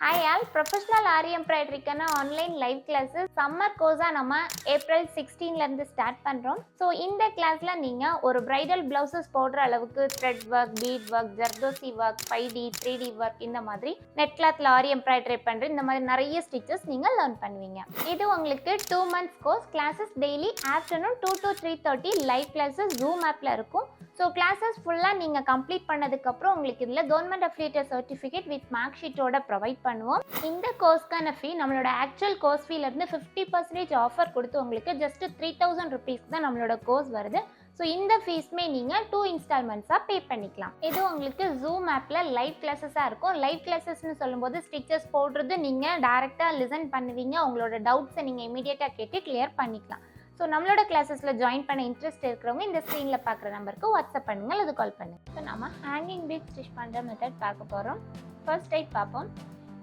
Hi all professional ஆரி எம்ப்ராய்டரிக்கான online live classes summer கோர்ஸாக நம்ம April 16லேருந்து start பண்ணுறோம். So இந்த கிளாஸில் நீங்கள் ஒரு பிரைடல் ப்ளவுசஸ் போடுற அளவுக்கு thread work, beat work, zardozi work, 5D 3D work, இந்த மாதிரி நெட் கிளாத்தில் ஆரி எம்ப்ராய்டரி பண்ணுற இந்த மாதிரி நிறைய ஸ்டிச்சஸ் நீங்கள் லேர்ன் பண்ணுவீங்க. இது உங்களுக்கு 2 months course. Classes daily afternoon 2 to 3:30 live classes zoom ஆப்பில் இருக்கும். ஸோ கிளாஸஸ் ஃபுல்லாக நீங்கள் கம்ப்ளீட் பண்ணதுக்கப்புறம் உங்களுக்கு இதில் government affiliated certificate with mark ஷீட்டோட ப்ரொவைட் பண்ணுவோம். இந்த கோர்ஸ்க்கான ஃபீ நம்மளோட ஆக்சுவல் கோர்ஸ் ஃபீலேருந்து 50% ஆஃபர் கொடுத்து உங்களுக்கு ஜஸ்ட் 3000 rupees தான் நம்மளோட கோர்ஸ் வருது. ஸோ இந்த ஃபீஸ்மே நீங்கள் 2 இன்ஸ்டால்மெண்ட்ஸாக பே பண்ணிக்கலாம். இது உங்களுக்கு ஜூம் ஆப்பில் லைவ் கிளாஸஸாக இருக்கும். லைவ் கிளாஸஸ்ன்னு சொல்லும்போது ஸ்டிச்சஸ் போடுறது நீங்கள் டேரெக்டாக லிசன் பண்ணுவீங்க. உங்களோட டவுட்ஸை நீங்கள் இமீடியட்டாக கேட்டு கிளியர் பண்ணிக்கலாம். ஸோ நம்மளோட கிளாஸஸில் ஜாயின் பண்ண இன்ட்ரெஸ்ட் இருக்கிறவங்க இந்த ஸ்க்ரீனில் பார்க்குற நம்பருக்கு வாட்ஸ்அப் பண்ணுங்கள் அல்லது கால் பண்ணுங்கள். ஸோ நம்ம ஹேங்கிங் பீட் ஸ்டிச் பண்ணுற மெத்தட் பார்க்க போகிறோம். ஃபர்ஸ்ட் டைப் பார்ப்போம்.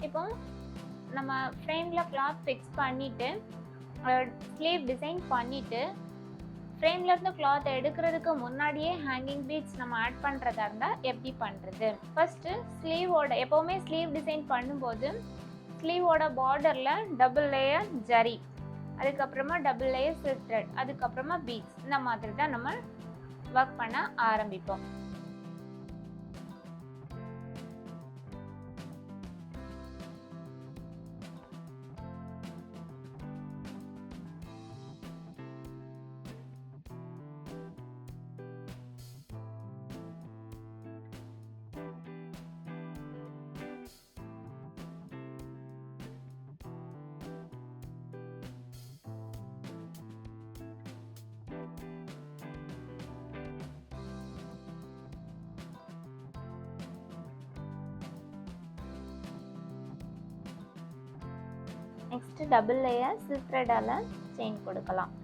இப்போ நம்ம ஃப்ரேமில் கிளாத் ஃபிக்ஸ் பண்ணிவிட்டு ஸ்லீவ் டிசைன் பண்ணிவிட்டு ஃப்ரேம்லேருந்து கிளாத் எடுக்கிறதுக்கு முன்னாடியே ஹேங்கிங் பீட்ஸ் நம்ம ஆட் பண்ணுறதா இருந்தால் எப்படி பண்ணுறது? ஃபஸ்ட்டு ஸ்லீவோட எப்போவுமே ஸ்லீவ் டிசைன் பண்ணும்போது ஸ்லீவோட பார்டரில் டபுள் லேயர் ஜரி, அதுக்கப்புறமா டபுள் லேயர் சில்க் த்ரெட், அதுக்கப்புறமா பீட்ஸ், இந்த மாதிரி தான் நம்ம ஒர்க் பண்ண ஆரம்பிப்போம். நெக்ஸ்ட் டபுள் லேயர் சில்க் த்ரெட்டால் செயின் கொடுக்கலாம்.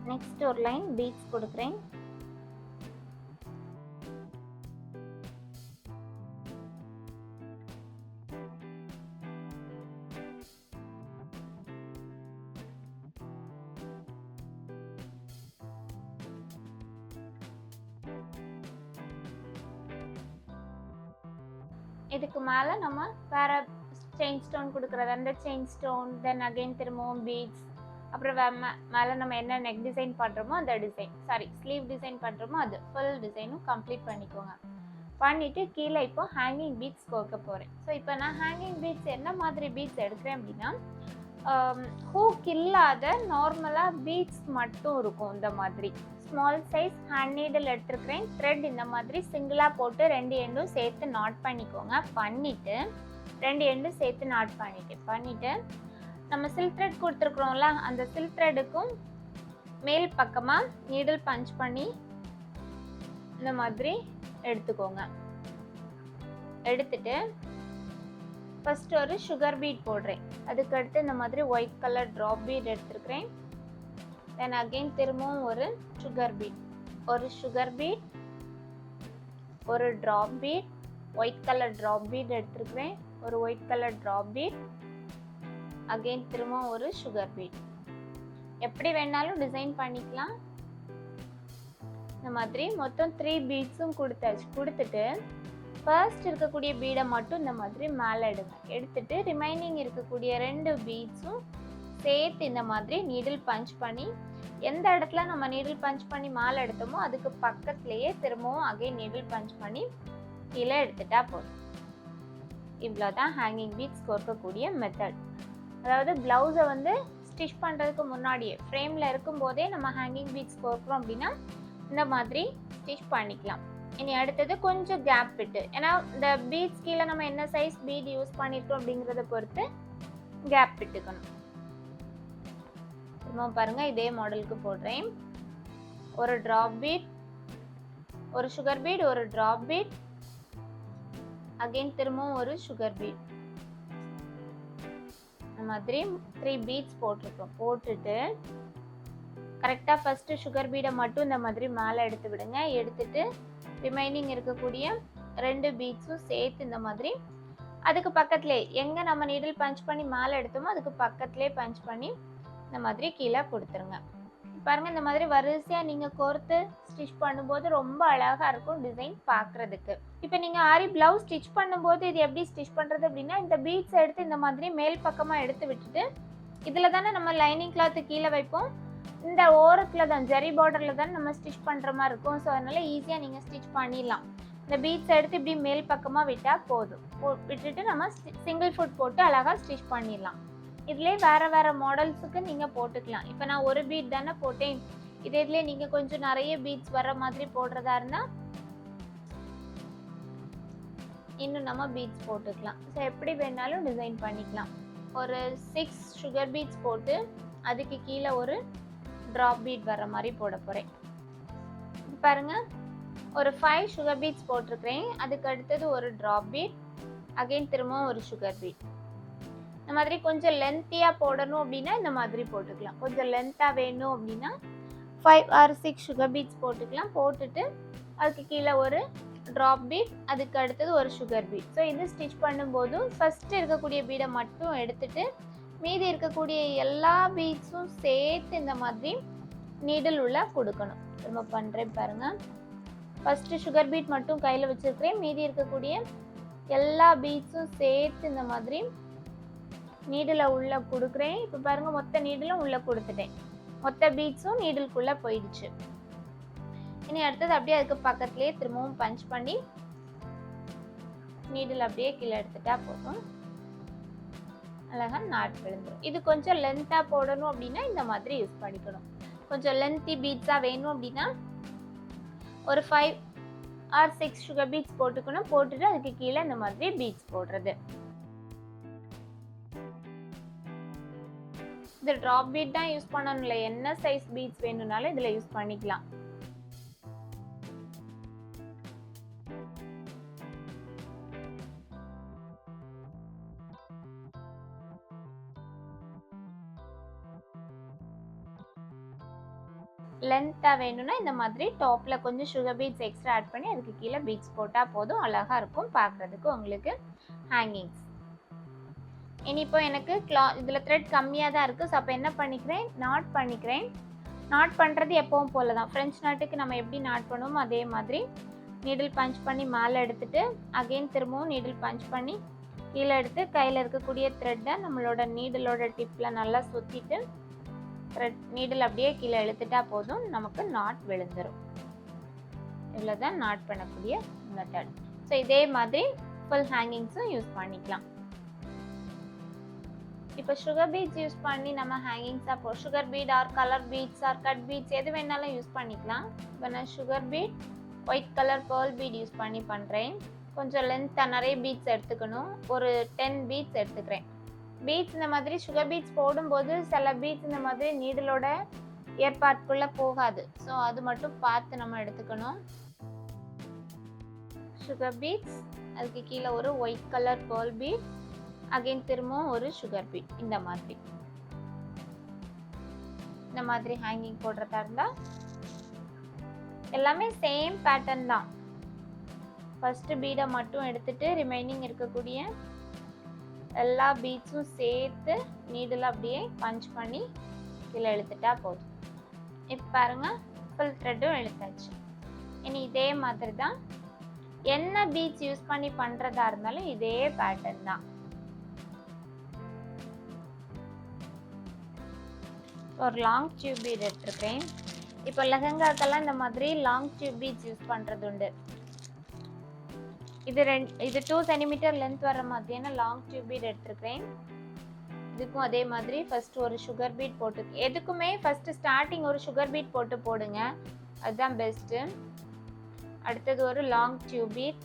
நெக்ஸ்ட் ஒரு லைன் பீட்ஸ் கொடுக்குறேன். இதுக்கு மேலே நம்ம வேற செயின் ஸ்டோன் கொடுக்குறது, அந்த செயின் ஸ்டோன், தென் அகைன் திரும்பவும் பீட்ஸ், அப்புறம் மேலே நம்ம என்ன நெக் டிசைன் பண்ணுறோமோ அந்த டிசைன், ஸ்லீவ் டிசைன் பண்ணுறோமோ அது ஃபுல் டிசைனும் கம்ப்ளீட் பண்ணிக்கோங்க. பண்ணிவிட்டு கீழே இப்போ ஹேங்கிங் பீட்ஸ் கோர்க்க போகிறேன். ஸோ இப்போ நான் ஹேங்கிங் பீட்ஸ் என்ன மாதிரி பீட்ஸ் எடுக்கிறேன் அப்படின்னா, ஹூக் இல்லாத நார்மலாக பீட்ஸ் மட்டும் இருக்கும். இந்த மாதிரி ஸ்மால் சைஸ் ஹேண்ட் நீடில் எடுத்துருக்கிறேன். த்ரெட் இந்த மாதிரி சிங்கிளாக போட்டு 2 எண்டும் சேர்த்து நாட் பண்ணிக்கோங்க. பண்ணிவிட்டு 2 எண்டும் சேர்த்து நாட் பண்ணிவிட்டு நம்ம சில்க் த்ரெட் கொடுத்துருக்குறோம்ல, அந்த சில்க் த்ரெட்டுக்கும் மேல் பக்கமாக நீடில் பஞ்ச் பண்ணி இந்த மாதிரி எடுத்துக்கோங்க. எடுத்துட்டு ஃபர்ஸ்ட் ஒரு சுகர் பீட் போடுறேன். அதுக்கடுத்து இந்த மாதிரி ஒயிட் கலர் ட்ராப் பீட் எடுத்துருக்கிறேன். தென் அகெயின் திரும்பவும் ஒரு சுகர் பீட், ஒரு drop bead, white colour drop bead எடுத்துருக்கிறேன், ஒரு white colour drop bead, again திரும்ப ஒரு சுகர் பீட். எப்படி வேணாலும் டிசைன் பண்ணிக்கலாம். இந்த மாதிரி மொத்தம் 3 பீட்ஸும் கொடுத்துட்டு ஃபர்ஸ்ட் இருக்கக்கூடிய பீடை மட்டும் இந்த மாதிரி மேலே எடுத்துட்டு ரிமைனிங் இருக்கக்கூடிய 2 பீட்ஸும் சேர்த்து இந்த மாதிரி நீடில் பஞ்ச் பண்ணி, எந்த இடத்துல நம்ம நீடில் பஞ்ச் பண்ணி மேலே எடுத்தோமோ அதுக்கு பக்கத்துலேயே திரும்பவும் அகைன் நீடில் பஞ்ச் பண்ணி கீழே எடுத்துட்டா போதும். இவ்வளோதான் ஹேங்கிங் பீட்ஸ் கோர்க்கக்கூடிய மெத்தட். அதாவது ப்ளவுஸை வந்து ஸ்டிச் பண்ணுறதுக்கு முன்னாடியே ஃப்ரேமில் இருக்கும்போதே நம்ம ஹேங்கிங் பீட்ஸ் கோர்க்குறோம் அப்படின்னா இந்த மாதிரி ஸ்டிச் பண்ணிக்கலாம். இனி அடுத்தது கொஞ்சம் கேப் விட்டு, ஏன்னா இந்த பீட்ஸ் கீழே நம்ம என்ன சைஸ் பீட் யூஸ் பண்ணியிருக்கோம் அப்படிங்கிறத பொறுத்து கேப் விட்டுக்கணும். இப்போ பாருங்கள், இதே மாடலுக்கு போடுறேன். ஒரு ட்ராப் பீட், ஒரு சுகர் பீட், ஒரு ட்ராப் பீட், அகைன் திரும்பவும் ஒரு சுகர் பீட், இந்த மாதிரி 3 பீட்ஸ் போட்டிருக்கோம். போட்டுட்டு கரெக்டாக ஃபஸ்ட்டு சுகர் பீடை மட்டும் இந்த மாதிரி மேலே எடுத்து விடுங்க. எடுத்துட்டு ரிமைனிங் இருக்கக்கூடிய 2 பீட்ஸும் சேர்த்து இந்த மாதிரி அதுக்கு பக்கத்துலேயே எங்கே நம்ம நீடில் பஞ்ச் பண்ணி மேலே எடுத்தோமோ அதுக்கு பக்கத்துலேயே பஞ்ச் பண்ணி இந்த மாதிரி கீழே கொடுத்துருங்க. பாருங்கள், இந்த மாதிரி வரிசையாக நீங்கள் கோர்த்து ஸ்டிச் பண்ணும்போது ரொம்ப அழகாக இருக்கும் டிசைன் பார்க்குறதுக்கு. இப்போ நீங்கள் ஆரி ப்ளவுஸ் ஸ்டிச் பண்ணும்போது இது எப்படி ஸ்டிச் பண்ணுறது அப்படின்னா, இந்த பீட்ஸ் எடுத்து இந்த மாதிரி மேல் பக்கமாக எடுத்து விட்டுட்டு இதில் தானே நம்ம லைனிங் கிளாத்து கீழே வைப்போம். இந்த ஓரத்தில் தான் ஜரி பார்டரில் தான் நம்ம ஸ்டிச் பண்ணுற மாதிரி இருக்கும். ஸோ அதனால் ஈஸியாக நீங்கள் ஸ்டிச் பண்ணிடலாம். இந்த பீட்ஸ் எடுத்து இப்படி மேல் பக்கமாக விட்டால் போதும். விட்டுட்டு நம்ம சிங்கிள் ஃபுட் போட்டு அழகாக ஸ்டிச் பண்ணிடலாம். இதுலேயே வேறு வேறு மாடல்ஸுக்கு நீங்கள் போட்டுக்கலாம். இப்போ நான் ஒரு பீட் தானே போட்டேன். இதுலேயே நீங்கள் கொஞ்சம் நிறைய பீட்ஸ் வர மாதிரி போடுறதா இருந்தால் இன்னும் நம்ம பீட்ஸ் போட்டுக்கலாம். ஸோ எப்படி வேணாலும் டிசைன் பண்ணிக்கலாம். ஒரு 6 சுகர் பீட்ஸ் போட்டு அதுக்கு கீழே ஒரு ட்ராப் பீட் வர மாதிரி போட போகிறேன். பாருங்கள், ஒரு 5 சுகர் பீட்ஸ் போட்டிருக்கிறேன். அதுக்கு அடுத்தது ஒரு ட்ராப் பீட், அகைன் திரும்பவும் ஒரு சுகர் பீட். இந்த மாதிரி கொஞ்சம் லென்த்தியாக போடணும் அப்படின்னா இந்த மாதிரி போட்டுக்கலாம். கொஞ்சம் லென்த்தாக வேணும் அப்படின்னா 5 or 6 சுகர் பீட்ஸ் போட்டுக்கலாம். போட்டுட்டு அதுக்கு கீழே ஒரு ட்ராப் பீட், அதுக்கு அடுத்தது ஒரு சுகர் பீட். ஸோ இது ஸ்டிச் பண்ணும்போது ஃபஸ்ட்டு இருக்கக்கூடிய பீடை மட்டும் எடுத்துட்டு மீதி இருக்கக்கூடிய எல்லா பீட்ஸும் சேர்த்து இந்த மாதிரி நீடில் உள்ள கொடுக்கணும். திரும்ப பண்ணுறேன் பாருங்கள். ஃபஸ்ட்டு சுகர் பீட் மட்டும் கையில் வச்சுருக்கிறேன். மீதி இருக்கக்கூடிய எல்லா பீட்ஸும் சேர்த்து இந்த மாதிரி நீடில் உள்ளே கொடுக்குறேன். இப்போ பாருங்கள், மொத்த நீடிலும் உள்ளே கொடுத்துட்டேன். மொத்த பீட்ஸும் நீடிலுக்குள்ளே போயிடுச்சு. இனி அடுத்தது அப்படியே அதுக்கு பக்கத்துலேயே திரும்பவும் பஞ்ச் பண்ணி நீடில் அப்படியே கீழே எடுத்துட்டா போதும். அழகாக நாட் விழுந்துடும். இது கொஞ்சம் லென்த்தாக போடணும் அப்படின்னா இந்த மாதிரி யூஸ் பண்ணிக்கணும். கொஞ்சம் லென்த்தி பீட்ஸாக வேணும் அப்படின்னா ஒரு 5 or 6 சுகர் பீட்ஸ் போட்டுக்கணும். போட்டுட்டு அதுக்கு கீழே இந்த மாதிரி பீட்ஸ் போடுறது. இது ட்ராப் பீட் தான் யூஸ் பண்ணணும் இல்லை, என்ன சைஸ் பீட்ஸ் வேணும்னாலும் இதில் யூஸ் பண்ணிக்கலாம். லென்த்தாக வேணும்னா இந்த மாதிரி டாப்பில் கொஞ்சம் சுகர் பீட்ஸ் எக்ஸ்ட்ரா ஆட் பண்ணி அதுக்கு கீழே பீட்ஸ் போட்டால் போதும். அழகாக இருக்கும் பார்க்குறதுக்கு உங்களுக்கு ஹேங்கிங்ஸ். இனி இப்போ எனக்கு இதில் த்ரெட் கம்மியாக தான் இருக்குது. ஸோ அப்போ என்ன பண்ணிக்கிறேன், நாட் பண்ணிக்கிறேன். நாட் பண்ணுறது எப்பவும் போல தான். ஃப்ரெஞ்ச் நாட்டுக்கு நம்ம எப்படி நாட் பண்ணுவோமோ அதே மாதிரி நீடில் பஞ்ச் பண்ணி மேலே எடுத்துகிட்டு அகெயின் திரும்பவும் நீடில் பஞ்ச் பண்ணி கீழே எடுத்து கையில் இருக்கக்கூடிய த்ரெட்டை நம்மளோட நீடிலோட டிப்பில் நல்லா சுற்றிட்டு த்ரெட் நீடில் அப்படியே கீழே இழுத்துட்டா போதும், நமக்கு நாட் விழுந்துடும். இவ்வளோ தான் நாட் பண்ணக்கூடிய மெத்தட். ஸோ இதே மாதிரி ஃபுல் ஹேங்கிங்ஸும் யூஸ் பண்ணிக்கலாம். இப்போ சுகர் பீட்ஸ் யூஸ் பண்ணி நம்ம ஹேங்கிங்ஸாக sugar bead or colour beads or cut beads எது வேணாலும் யூஸ் பண்ணிக்கலாம். இப்போ நான் sugar bead white colour pearl bead use பண்ணி பண்ணுறேன். கொஞ்சம் லென்த்தாக நிறைய பீட்ஸ் எடுத்துக்கணும். ஒரு 10 பீட்ஸ் எடுத்துக்கிறேன். பீட்ஸ் இந்த மாதிரி சுகர் பீட்ஸ் போடும்போது சில பீட்ஸ் இந்த மாதிரி நீடிலோட ஏற்பாட்டுக்குள்ளே போகாது. ஸோ அது மட்டும் பார்த்து நம்ம எடுத்துக்கணும். சுகர் பீட்ஸ், அதுக்கு கீழே ஒரு white colour pearl beat, again திரும்பவும் ஒரு சுகர் பீட். இந்த மாதிரி ஹேங்கிங் போடுறதா இருந்தால் எல்லாமே சேம் பேட்டர்ன் தான். ஃபஸ்ட்டு பீடை மட்டும் எடுத்துட்டு ரிமைனிங் இருக்கக்கூடிய எல்லா பீட்ஸும் சேர்த்து நீடில் அப்படியே பஞ்ச் பண்ணி கீழே இழுத்துட்டா போதும். இப்போ பாருங்கள், ஃபுல் த்ரெட்டும் இழுத்தாச்சு. இனி இதே மாதிரி தான் என்ன பீட்ஸ் யூஸ் பண்ணி பண்ணுறதா இருந்தாலும் இதே பேட்டர்ன் தான். ஒரு லாங் டியூப் பீட் எடுத்துருக்கேன். இப்போ லெஹங்காக்கெல்லாம் இந்த மாதிரி லாங் டியூப் பீட்ஸ் யூஸ் பண்ணுறது உண்டு. இது 2 சென்டிமீட்டர் லென்த் வர மாதிரியான லாங் டியூப் பீட் எடுத்துருக்கேன். இதுக்கும் அதே மாதிரி ஃபஸ்ட்டு ஒரு சுகர் பீட் போட்டு, எதுக்குமே ஃபஸ்ட்டு ஸ்டார்டிங் ஒரு சுகர் பீட் போட்டு போடுங்க, அதுதான் பெஸ்ட்டு. அடுத்தது ஒரு லாங் டியூப் பீட்,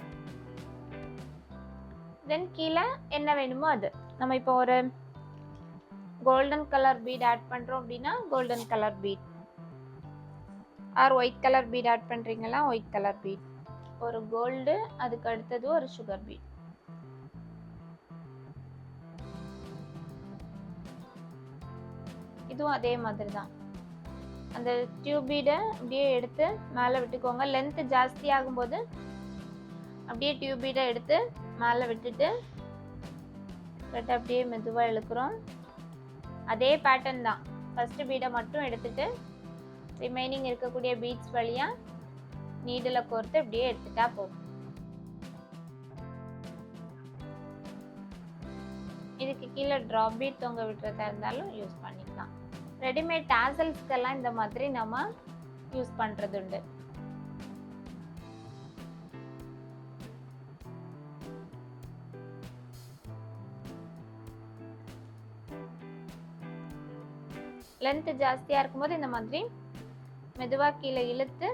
தென் கீழே என்ன வேணுமோ அது. நம்ம இப்போ ஒரு கோல்டன் கலர் பீட் ஆட் பண்ணுறோம் அப்படின்னா golden colour bead, or white colour bead add பண்ணுறீங்களா ஒயிட் கலர் பீட், ஒரு கோல்டு, அதுக்கு அடுத்தது ஒரு சுகர் பீட். இதுவும் அதே மாதிரி தான். அந்த டியூப் பீடை அப்படியே எடுத்து மேலே விட்டுக்கோங்க. லென்த்து ஜாஸ்தி ஆகும்போது அப்படியே டியூப் பீடை எடுத்து மேலே விட்டுட்டு த்ரெட் அப்படியே மெதுவாக இழுக்கிறோம். அதே பேட்டர்ன் தான். ஃபஸ்ட்டு பீடை மட்டும் எடுத்துட்டு ரிமைனிங் இருக்கக்கூடிய பீட்ஸ் வழியாக நீடில் கோர்த்து அப்படியே எடுத்துட்டா போதும். இதுக்கு கீழே ட்ராப் பீட் தொங்க விட்டுறதா இருந்தாலும் யூஸ் பண்ணிக்கலாம். ரெடிமேட் டாசல்ஸ்க்கெல்லாம் இந்த மாதிரி நம்ம யூஸ் பண்ணுறது உண்டு. லென்த்து ஜாஸ்தியாக இருக்கும்போது இந்த மாதிரி மெதுவாக கீழே இழுத்து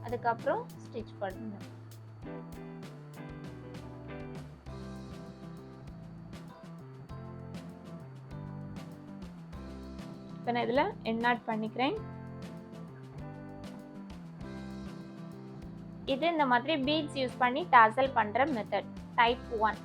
அதுக்கப்புறம் ஸ்டிச் பண்ணணும். இப்போ நான் இதில் எண்ட் நாட் பண்ணிக்கிறேன். இது இந்த மாதிரி பீட்ஸ் யூஸ் பண்ணி டாசல் பண்ணுற மெத்தட் டைப் 1.